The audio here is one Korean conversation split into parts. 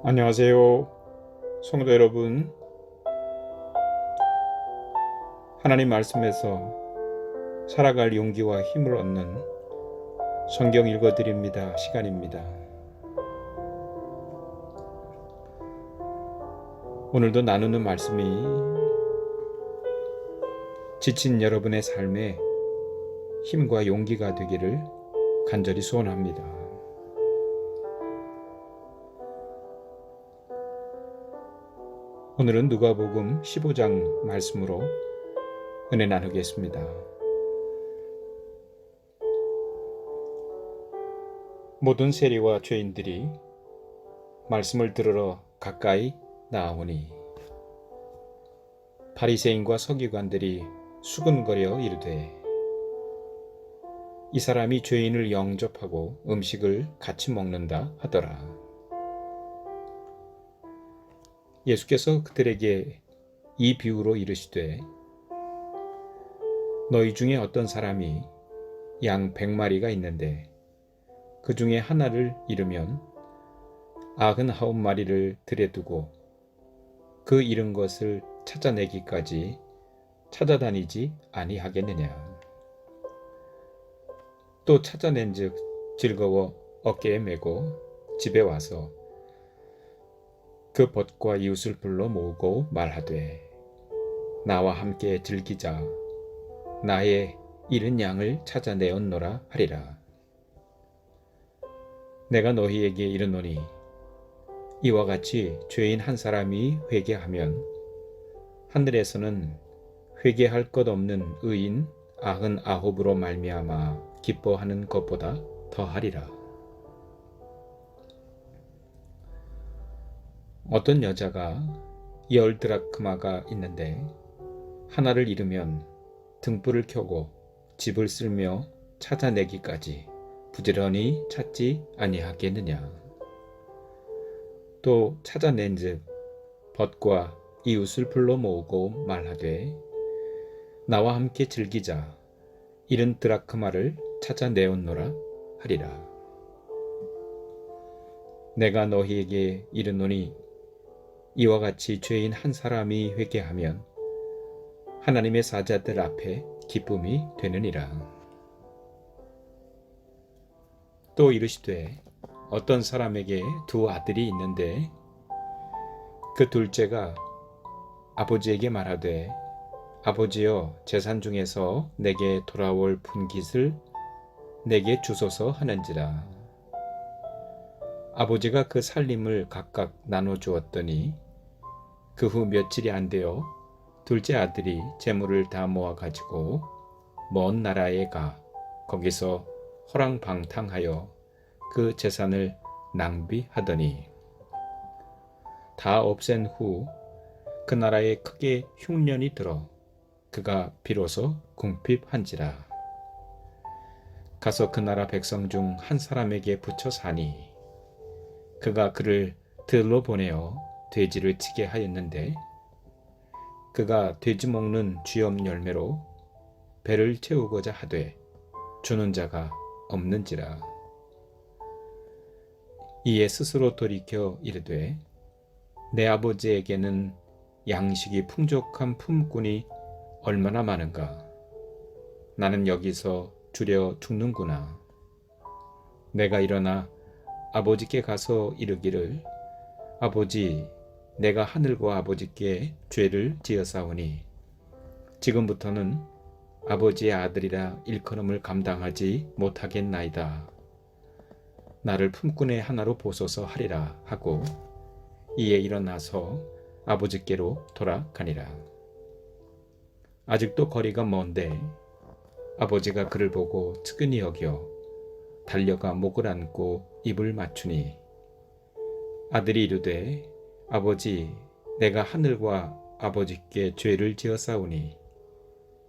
안녕하세요. 성도 여러분, 하나님 말씀에서 살아갈 용기와 힘을 얻는 성경 읽어드립니다. 시간입니다. 오늘도 나누는 말씀이 지친 여러분의 삶에 힘과 용기가 되기를 간절히 소원합니다. 오늘은 누가복음 15장 말씀으로 은혜 나누겠습니다. 모든 세리와 죄인들이 말씀을 들으러 가까이 나아오니 바리새인과 서기관들이 수근거려 이르되 이 사람이 죄인을 영접하고 음식을 같이 먹는다 하더라. 예수께서 그들에게 이 비유로 이르시되 너희 중에 어떤 사람이 양 100마리가 있는데 그 중에 하나를 잃으면 99마리를 들여 두고 그 잃은 것을 찾아내기까지 찾아다니지 아니하겠느냐. 또 찾아낸즉 즐거워 어깨에 메고 집에 와서 그 벗과 이웃을 불러 모으고 말하되 나와 함께 즐기자. 나의 잃은 양을 찾아내었노라 하리라. 내가 너희에게 이르노니 이와 같이 죄인 한 사람이 회개하면 하늘에서는 회개할 것 없는 의인 99으로 말미암아 기뻐하는 것보다 더하리라. 어떤 여자가 10드라크마가 있는데 하나를 잃으면 등불을 켜고 집을 쓸며 찾아내기까지 부지런히 찾지 아니하겠느냐. 또 찾아낸즉 벗과 이웃을 불러 모으고 말하되 나와 함께 즐기자. 잃은 드라크마를 찾아내었노라 하리라. 내가 너희에게 이르노니 이와 같이 죄인 한 사람이 회개하면 하나님의 사자들 앞에 기쁨이 되느니라. 또 이르시되 어떤 사람에게 2 아들이 있는데 그 둘째가 아버지에게 말하되 아버지여 재산 중에서 내게 돌아올 분깃을 내게 주소서 하는지라. 아버지가 그 살림을 각각 나눠 주었더니 그 후 며칠이 안 되어 둘째 아들이 재물을 다 모아 가지고 먼 나라에 가 거기서 허랑방탕하여 그 재산을 낭비하더니 다 없앤 후 그 나라에 크게 흉년이 들어 그가 비로소 궁핍한지라. 가서 그 나라 백성 중 한 사람에게 붙여 사니 그가 그를 들로 보내어 돼지를 치게 하였는데 그가 돼지 먹는 쥐염 열매로 배를 채우고자 하되 주는 자가 없는지라. 이에 스스로 돌이켜 이르되 내 아버지에게는 양식이 풍족한 품꾼이 얼마나 많은가. 나는 여기서 주려 죽는구나. 내가 일어나 아버지께 가서 이르기를 아버지 내가 하늘과 아버지께 죄를 지었사오니 지금부터는 아버지의 아들이라 일컬음을 감당하지 못하겠나이다. 나를 품꾼의 하나로 보소서 하리라 하고 이에 일어나서 아버지께로 돌아가니라. 아직도 거리가 먼데 아버지가 그를 보고 측은히 여겨 달려가 목을 안고 입을 맞추니 아들이 이르되 아버지 내가 하늘과 아버지께 죄를 지었사오니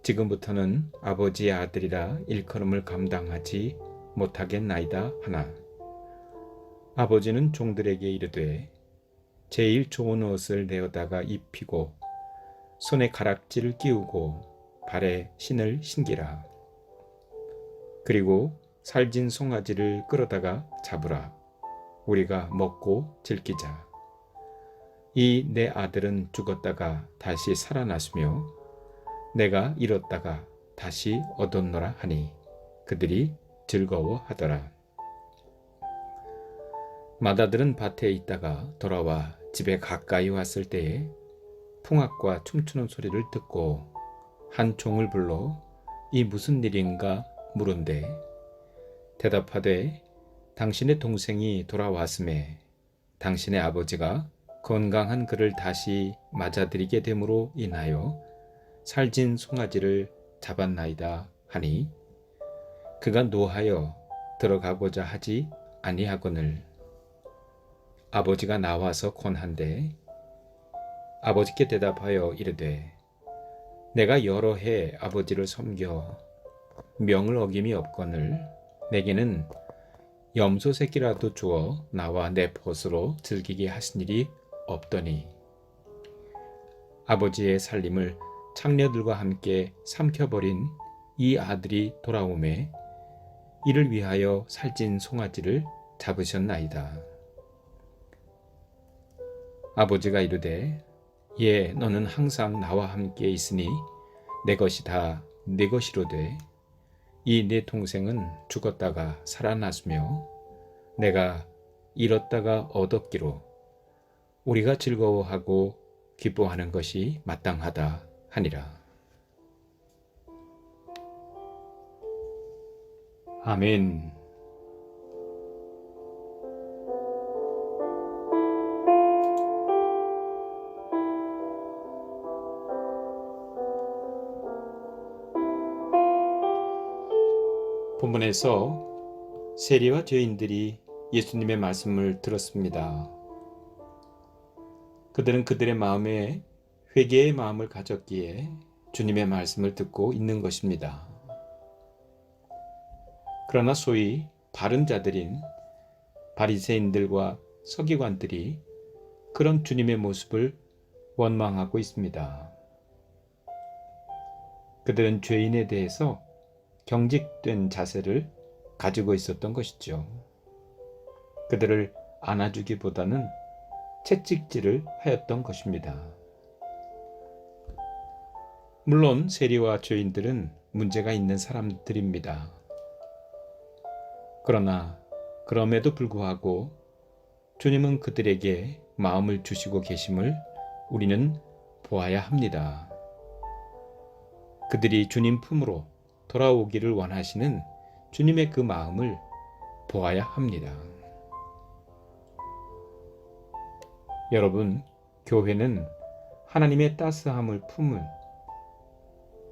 지금부터는 아버지의 아들이라 일컬음을 감당하지 못하겠나이다 하나. 아버지는 종들에게 이르되 제일 좋은 옷을 내어다가 입히고 손에 가락지를 끼우고 발에 신을 신기라. 그리고 살진 송아지를 끌어다가 잡으라. 우리가 먹고 즐기자. 이 내 아들은 죽었다가 다시 살아났으며 내가 잃었다가 다시 얻었노라 하니 그들이 즐거워하더라. 맏아들은 밭에 있다가 돌아와 집에 가까이 왔을 때에 풍악과 춤추는 소리를 듣고 한 종을 불러 이 무슨 일인가 물은데 대답하되 당신의 동생이 돌아왔음에 당신의 아버지가 건강한 그를 다시 맞아들이게 됨으로 인하여 살진 송아지를 잡았나이다 하니 그가 노하여 들어가고자 하지 아니하거늘 아버지가 나와서 권한대 아버지께 대답하여 이르되 내가 여러 해 아버지를 섬겨 명을 어김이 없거늘 내게는 염소 새끼라도 주어 나와 내 벗으로 즐기게 하신 일이 없더니 아버지의 살림을 창녀들과 함께 삼켜버린 이 아들이 돌아오매 이를 위하여 살찐 송아지를 잡으셨나이다. 아버지가 이르되 예 너는 항상 나와 함께 있으니 내 것이 다 내 것이로되 이 내 동생은 죽었다가 살아났으며 내가 잃었다가 얻었기로 우리가 즐거워하고 기뻐하는 것이 마땅하다 하니라. 아멘. 본문에서 세리와 죄인들이 예수님의 말씀을 들었습니다. 그들은 그들의 마음에 회개의 마음을 가졌기에 주님의 말씀을 듣고 있는 것입니다. 그러나 소위 바른 자들인 바리새인들과 서기관들이 그런 주님의 모습을 원망하고 있습니다. 그들은 죄인에 대해서 경직된 자세를 가지고 있었던 것이죠. 그들을 안아주기보다는 채찍질을 하였던 것입니다. 물론 세리와 죄인들은 문제가 있는 사람들입니다. 그러나 그럼에도 불구하고 주님은 그들에게 마음을 주시고 계심을 우리는 보아야 합니다. 그들이 주님 품으로 돌아오기를 원하시는 주님의 그 마음을 보아야 합니다. 여러분, 교회는 하나님의 따스함을 품은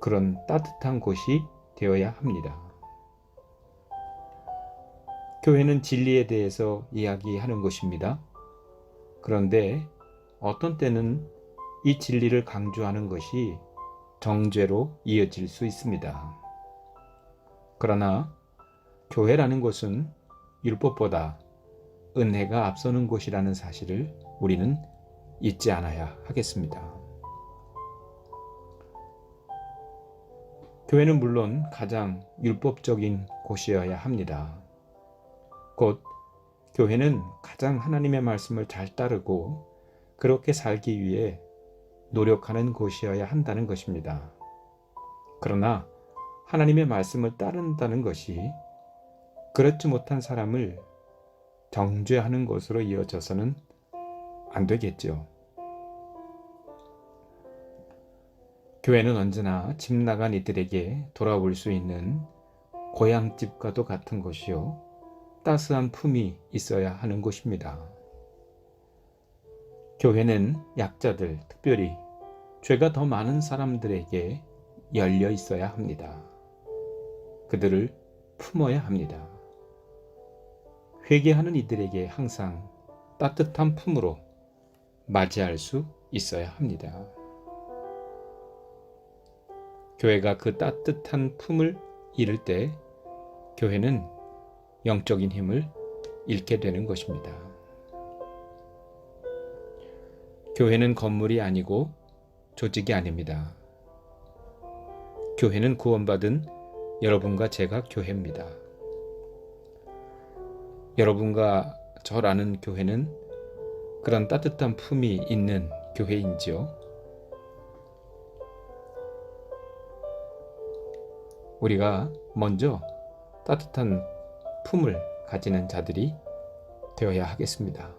그런 따뜻한 곳이 되어야 합니다. 교회는 진리에 대해서 이야기하는 것입니다. 그런데 어떤 때는 이 진리를 강조하는 것이 정죄로 이어질 수 있습니다. 그러나 교회라는 것은 율법보다 은혜가 앞서는 곳이라는 사실을 우리는 잊지 않아야 하겠습니다. 교회는 물론 가장 율법적인 곳이어야 합니다. 곧 교회는 가장 하나님의 말씀을 잘 따르고 그렇게 살기 위해 노력하는 곳이어야 한다는 것입니다. 그러나 하나님의 말씀을 따른다는 것이 그렇지 못한 사람을 정죄하는 것으로 이어져서는 안 되겠죠. 교회는 언제나 집 나간 이들에게 돌아올 수 있는 고향집과도 같은 곳이요. 따스한 품이 있어야 하는 곳입니다. 교회는 약자들, 특별히 죄가 더 많은 사람들에게 열려 있어야 합니다. 그들을 품어야 합니다. 회개하는 이들에게 항상 따뜻한 품으로 맞이할 수 있어야 합니다. 교회가 그 따뜻한 품을 잃을 때 교회는 영적인 힘을 잃게 되는 것입니다. 교회는 건물이 아니고 조직이 아닙니다. 교회는 구원받은 여러분과 제가 교회입니다. 여러분과 저라는 교회는 그런 따뜻한 품이 있는 교회인지요? 우리가 먼저 따뜻한 품을 가지는 자들이 되어야 하겠습니다.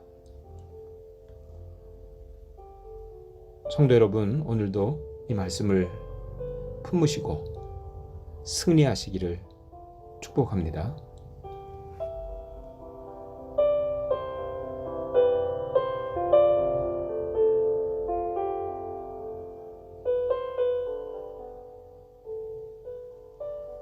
성도 여러분, 오늘도 이 말씀을 품으시고 승리하시기를 축복합니다.